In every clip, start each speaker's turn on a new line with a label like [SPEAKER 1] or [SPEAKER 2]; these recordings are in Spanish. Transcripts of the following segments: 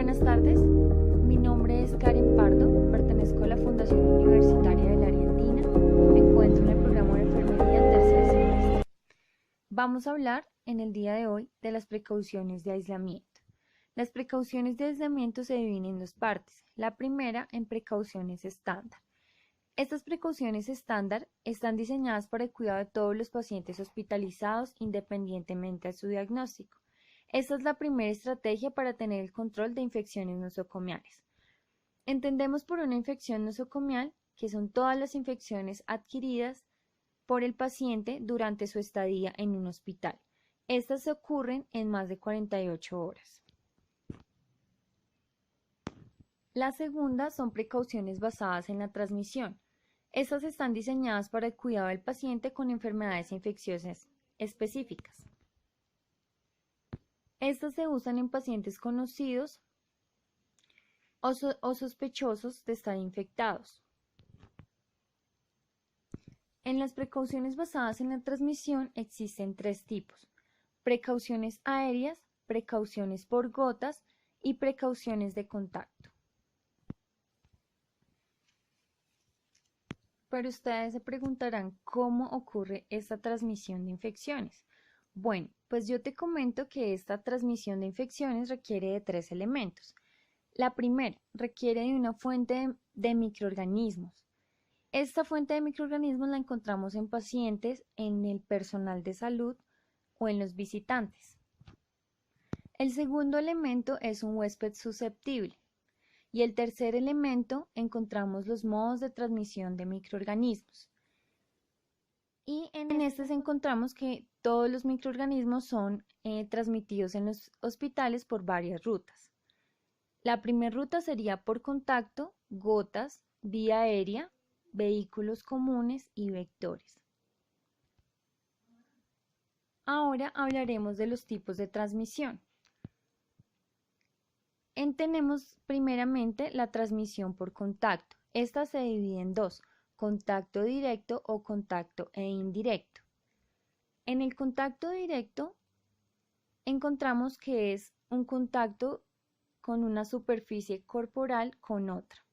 [SPEAKER 1] Buenas tardes, mi nombre es Karen Pardo, pertenezco a la Fundación Universitaria del Área Andina, me encuentro en el programa de enfermería tercer semestre. Vamos a hablar en el día de hoy de las precauciones de aislamiento. Las precauciones de aislamiento se dividen en dos partes. La primera en precauciones estándar. Estas precauciones estándar están diseñadas para el cuidado de todos los pacientes hospitalizados independientemente de su diagnóstico. Esta es la primera estrategia para tener el control de infecciones nosocomiales. Entendemos por una infección nosocomial que son todas las infecciones adquiridas por el paciente durante su estadía en un hospital. Estas ocurren en más de 48 horas. La segunda son precauciones basadas en la transmisión. Estas están diseñadas para el cuidado del paciente con enfermedades infecciosas específicas. Estas se usan en pacientes conocidos o sospechosos de estar infectados. En las precauciones basadas en la transmisión existen tres tipos: precauciones aéreas, precauciones por gotas y precauciones de contacto. Pero ustedes se preguntarán cómo ocurre esta transmisión de infecciones. Bueno, pues yo te comento que esta transmisión de infecciones requiere de tres elementos. La primera requiere de una fuente de microorganismos. Esta fuente de microorganismos la encontramos en pacientes, en el personal de salud o en los visitantes. El segundo elemento es un huésped susceptible. Y el tercer elemento encontramos los modos de transmisión de microorganismos. Y en este encontramos que todos los microorganismos son transmitidos en los hospitales por varias rutas. La primera ruta sería por contacto, gotas, vía aérea, vehículos comunes y vectores. Ahora hablaremos de los tipos de transmisión. Tenemos primeramente la transmisión por contacto. Esta se divide en dos: contacto directo o contacto indirecto. En el contacto directo encontramos que es un contacto con una superficie corporal con otra.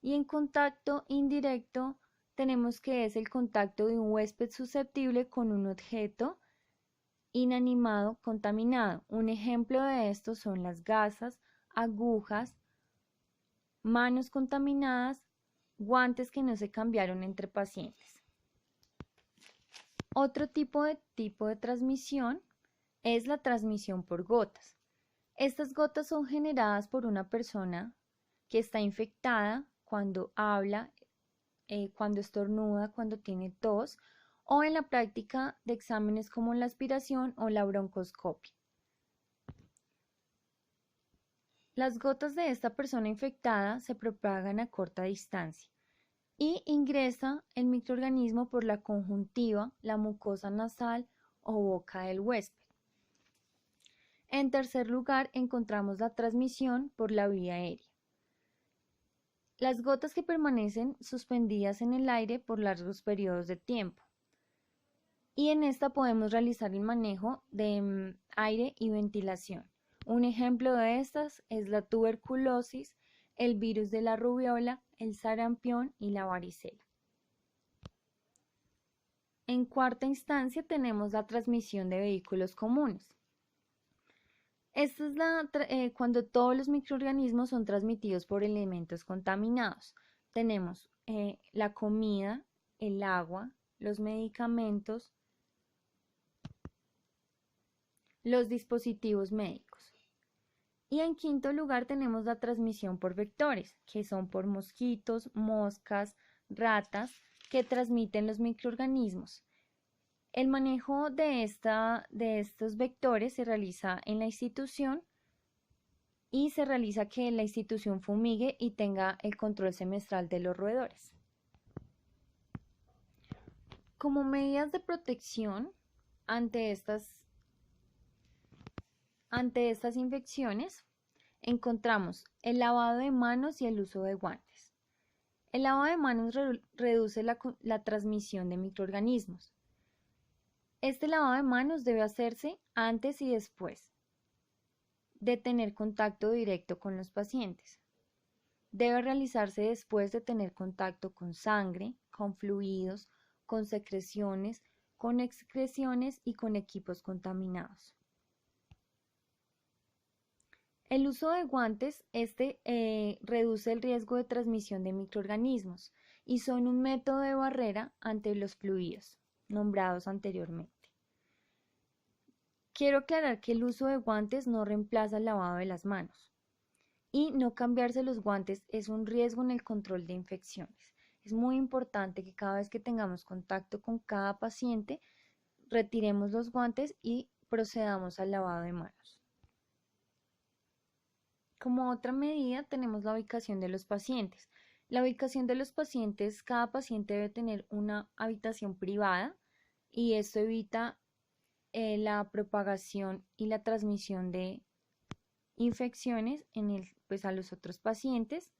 [SPEAKER 1] Y en contacto indirecto tenemos que es el contacto de un huésped susceptible con un objeto inanimado contaminado. Un ejemplo de esto son las gasas, agujas, manos contaminadas, guantes que no se cambiaron entre pacientes. Otro tipo de transmisión es la transmisión por gotas. Estas gotas son generadas por una persona que está infectada cuando habla, cuando estornuda, cuando tiene tos, o en la práctica de exámenes como la aspiración o la broncoscopia. Las gotas de esta persona infectada se propagan a corta distancia y ingresa el microorganismo por la conjuntiva, la mucosa nasal o boca del huésped. En tercer lugar, encontramos la transmisión por la vía aérea. Las gotas que permanecen suspendidas en el aire por largos periodos de tiempo. Y en esta podemos realizar el manejo de aire y ventilación. Un ejemplo de estas es la tuberculosis, el virus de la rubiola, el sarampión y la varicela. En cuarta instancia tenemos la transmisión de vehículos comunes. Esta es cuando todos los microorganismos son transmitidos por elementos contaminados. Tenemos la comida, el agua, los medicamentos, los dispositivos médicos. Y en quinto lugar tenemos la transmisión por vectores, que son por mosquitos, moscas, ratas, que transmiten los microorganismos. El manejo de estos vectores se realiza en la institución y se realiza que la institución fumigue y tenga el control semestral de los roedores. Como medidas de protección ante estas infecciones, encontramos el lavado de manos y el uso de guantes. El lavado de manos reduce la transmisión de microorganismos. Este lavado de manos debe hacerse antes y después de tener contacto directo con los pacientes. Debe realizarse después de tener contacto con sangre, con fluidos, con secreciones, con excreciones y con equipos contaminados. El uso de guantes, reduce el riesgo de transmisión de microorganismos y son un método de barrera ante los fluidos nombrados anteriormente. Quiero aclarar que el uso de guantes no reemplaza el lavado de las manos y no cambiarse los guantes es un riesgo en el control de infecciones. Es muy importante que cada vez que tengamos contacto con cada paciente, retiremos los guantes y procedamos al lavado de manos. Como otra medida tenemos la ubicación de los pacientes. La ubicación de los pacientes, cada paciente debe tener una habitación privada y esto evita la propagación y la transmisión de infecciones pues a los otros pacientes.